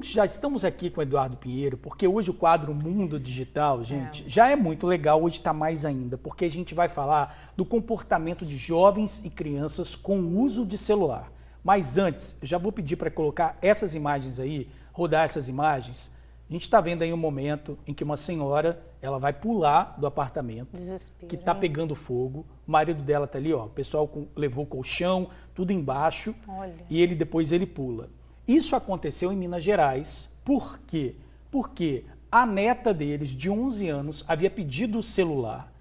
já estamos aqui com o Eduardo Pinheiro, porque hoje o quadro Mundo Digital, gente, já é muito legal, hoje está mais ainda, porque a gente vai falar do comportamento de jovens e crianças com o uso de celular. Mas antes, eu já vou pedir para colocar essas imagens aí, rodar essas imagens. A gente está vendo aí um momento em que uma senhora, ela vai pular do apartamento, Desespero, que está pegando fogo, o marido dela está ali, ó, o pessoal levou colchão, tudo embaixo, Olha. e depois ele pula. Isso aconteceu em Minas Gerais. Por quê? Porque a neta deles, de 11 anos, havia pedido o celular.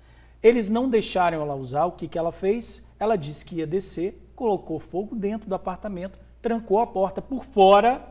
Eles não deixaram ela usar. O que ela fez? Ela disse que ia descer, colocou fogo dentro do apartamento, trancou a porta por fora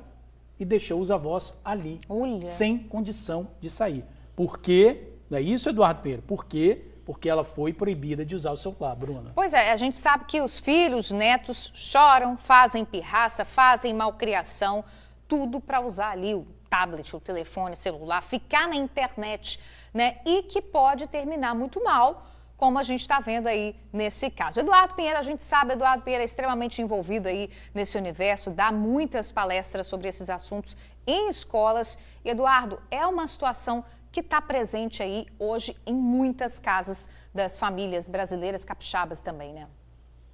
e deixou os avós ali, sem condição de sair. Por quê? Não é isso, Eduardo Pinheiro? Por quê? Porque ela foi proibida de usar o celular, Bruna. Pois é, a gente sabe que os filhos, netos choram, fazem pirraça, fazem malcriação, tudo para usar ali o tablet, o telefone, celular, ficar na internet, né? E que pode terminar muito mal, como a gente está vendo aí nesse caso. Eduardo Pinheiro, a gente sabe, Eduardo Pinheiro é extremamente envolvido aí nesse universo, dá muitas palestras sobre esses assuntos em escolas. E, Eduardo, é uma situação que está presente aí hoje em muitas casas das famílias brasileiras, capixabas também, né?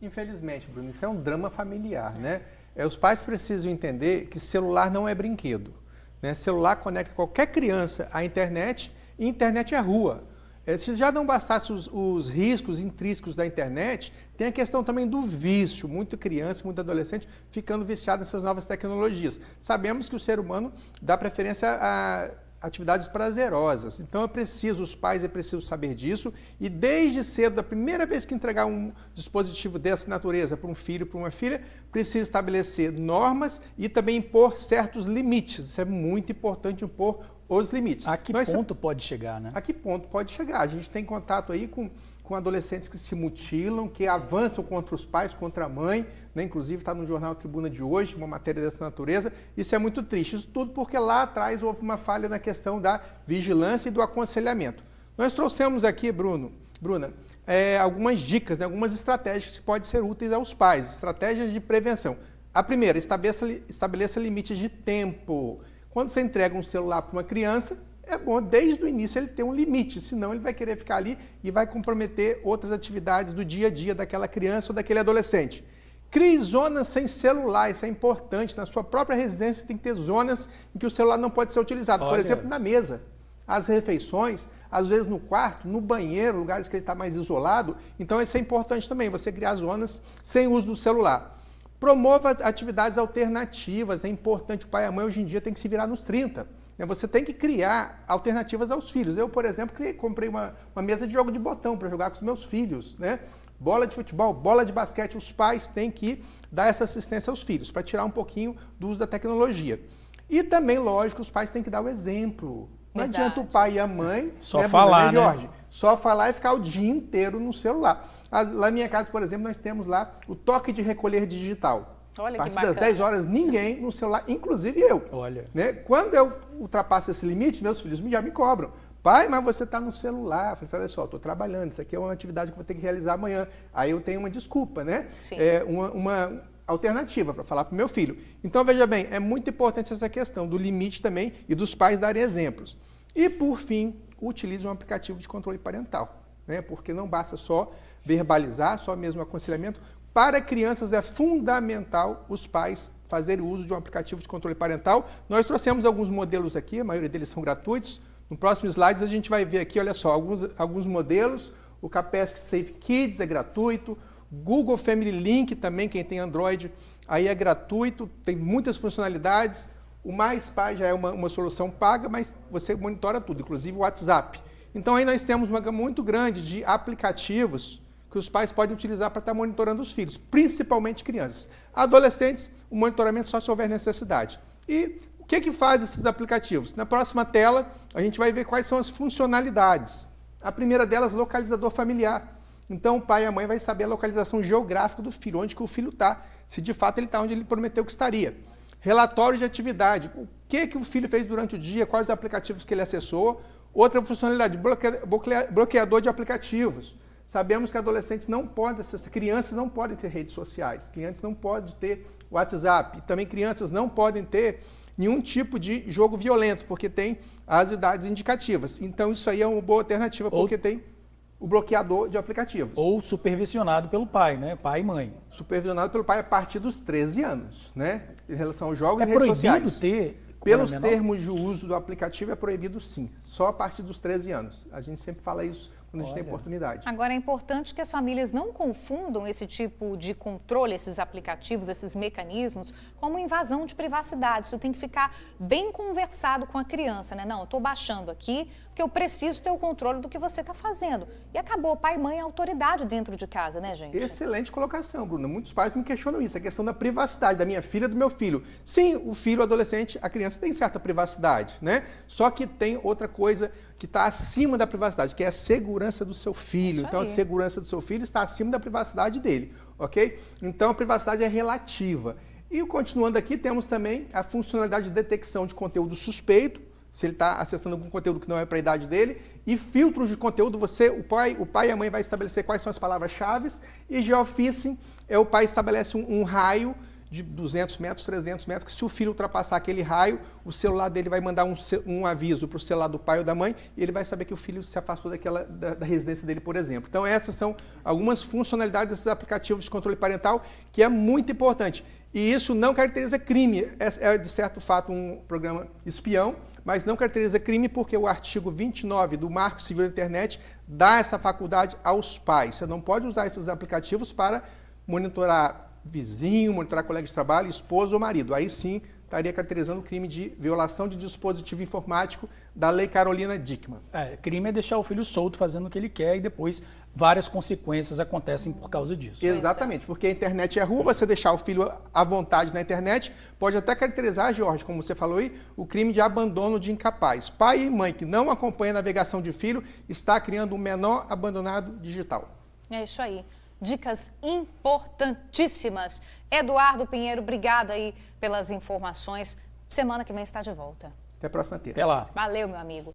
Infelizmente, Bruno, isso é um drama familiar, né? Os pais precisam entender que celular não é brinquedo, né? Celular conecta qualquer criança à internet e internet é rua. Se já não bastasse os riscos intrínsecos da internet, tem a questão também do vício. Muita criança, muito adolescente ficando viciado nessas novas tecnologias. Sabemos que o ser humano dá preferência a atividades prazerosas. Então os pais é preciso saber disso e desde cedo, a primeira vez que entregar um dispositivo dessa natureza para um filho, para uma filha, precisa estabelecer normas e também impor certos limites. Isso é muito importante, impor os limites. A que ponto pode chegar, né? A que ponto pode chegar? A gente tem contato aí com adolescentes que se mutilam, que avançam contra os pais, contra a mãe, né? Inclusive está no jornal Tribuna de hoje, uma matéria dessa natureza. Isso é muito triste. Isso tudo porque lá atrás houve uma falha na questão da vigilância e do aconselhamento. Nós trouxemos aqui, Bruna, algumas dicas, né? Algumas estratégias que podem ser úteis aos pais, estratégias de prevenção. A primeira, estabeleça limites de tempo. Quando você entrega um celular para uma criança, é bom desde o início ele ter um limite, senão ele vai querer ficar ali e vai comprometer outras atividades do dia a dia daquela criança ou daquele adolescente. Crie zonas sem celular, isso é importante. Na sua própria residência tem que ter zonas em que o celular não pode ser utilizado. Por exemplo, na mesa, as refeições, às vezes no quarto, no banheiro, lugares que ele está mais isolado. Então isso é importante também, você criar zonas sem uso do celular. Promova atividades alternativas, é importante. O pai e a mãe hoje em dia tem que se virar nos 30. Você tem que criar alternativas aos filhos. Eu, por exemplo, comprei uma mesa de jogo de botão para jogar com os meus filhos, né? Bola de futebol, bola de basquete. Os pais têm que dar essa assistência aos filhos para tirar um pouquinho do uso da tecnologia. E também, lógico, os pais têm que dar o exemplo. Não adianta o pai e a mãe, só falar, né, Jorge? Só falar e ficar o dia inteiro no celular. Lá na minha casa, por exemplo, nós temos lá o toque de recolher digital. Olha, a partir das 10 horas, ninguém no celular, inclusive eu. Olha. Né? Quando eu ultrapasso esse limite, meus filhos já me cobram. Pai, mas você está no celular. Eu falei assim, olha só, estou trabalhando, isso aqui é uma atividade que eu vou ter que realizar amanhã. Aí eu tenho uma desculpa, né? Sim. Uma alternativa para falar para o meu filho. Então, veja bem, é muito importante essa questão do limite também e dos pais darem exemplos. E, por fim, utilize um aplicativo de controle parental, né? Porque não basta só verbalizar, só mesmo aconselhamento. Para crianças é fundamental os pais fazerem uso de um aplicativo de controle parental. Nós trouxemos alguns modelos aqui, a maioria deles são gratuitos. No próximo slide a gente vai ver aqui, olha só, alguns modelos. O Capesk Safe Kids é gratuito. Google Family Link também, quem tem Android, aí é gratuito, tem muitas funcionalidades. O Mais Pai já é uma solução paga, mas você monitora tudo, inclusive o WhatsApp. Então aí nós temos uma gama muito grande de aplicativos que os pais podem utilizar para estar monitorando os filhos, principalmente crianças. Adolescentes, o monitoramento só se houver necessidade. E o que faz esses aplicativos? Na próxima tela, a gente vai ver quais são as funcionalidades. A primeira delas, localizador familiar. Então, o pai e a mãe vai saber a localização geográfica do filho, onde que o filho está, se de fato ele está onde ele prometeu que estaria. Relatório de atividade, o que o filho fez durante o dia, quais os aplicativos que ele acessou. Outra funcionalidade, bloqueador de aplicativos. Sabemos que adolescentes não podem, crianças não podem ter redes sociais, crianças não podem ter WhatsApp, também crianças não podem ter nenhum tipo de jogo violento, porque tem as idades indicativas. Então, isso aí é uma boa alternativa, porque tem o bloqueador de aplicativos. Ou supervisionado pelo pai, né? Pai e mãe. Supervisionado pelo pai a partir dos 13 anos, né? Em relação aos jogos É e redes proibido sociais. ter... Pelos termos de uso do aplicativo, é proibido sim. Só a partir dos 13 anos. A gente sempre fala isso quando a gente tem oportunidade. Agora, é importante que as famílias não confundam esse tipo de controle, esses aplicativos, esses mecanismos, como invasão de privacidade. Isso tem que ficar bem conversado com a criança, né? Não, eu estou baixando aqui porque eu preciso ter o controle do que você está fazendo. E acabou, pai e mãe é autoridade dentro de casa, né, gente? Excelente colocação, Bruna. Muitos pais me questionam isso, a questão da privacidade da minha filha, do meu filho. Sim, o filho, o adolescente, a criança tem certa privacidade, né? Só que tem outra coisa que está acima da privacidade, que é a segurança do seu filho. Então, a segurança do seu filho está acima da privacidade dele, ok? Então, a privacidade é relativa. E, continuando aqui, temos também a funcionalidade de detecção de conteúdo suspeito, se ele está acessando algum conteúdo que não é para a idade dele, e filtros de conteúdo, o pai e a mãe vai estabelecer quais são as palavras-chave, e geofishing o pai estabelece um raio de 200 metros, 300 metros, que se o filho ultrapassar aquele raio, o celular dele vai mandar um aviso para o celular do pai ou da mãe, e ele vai saber que o filho se afastou da residência dele, por exemplo. Então, essas são algumas funcionalidades desses aplicativos de controle parental, que é muito importante. E isso não caracteriza crime, é de certo fato um programa espião, mas não caracteriza crime porque o artigo 29 do Marco Civil da Internet dá essa faculdade aos pais. Você não pode usar esses aplicativos para monitorar vizinho, monitorar colega de trabalho, esposa ou marido. Aí sim estaria caracterizando o crime de violação de dispositivo informático da Lei Carolina Dickmann. Crime é deixar o filho solto fazendo o que ele quer e depois várias consequências acontecem por causa disso. Exatamente, porque a internet é rua, você deixar o filho à vontade na internet pode até caracterizar, Jorge, como você falou aí, o crime de abandono de incapaz. Pai e mãe que não acompanham a navegação de filho está criando um menor abandonado digital. É isso aí. Dicas importantíssimas. Eduardo Pinheiro, obrigada aí pelas informações. Semana que vem está de volta. Até a próxima terça. Até lá. Valeu, meu amigo.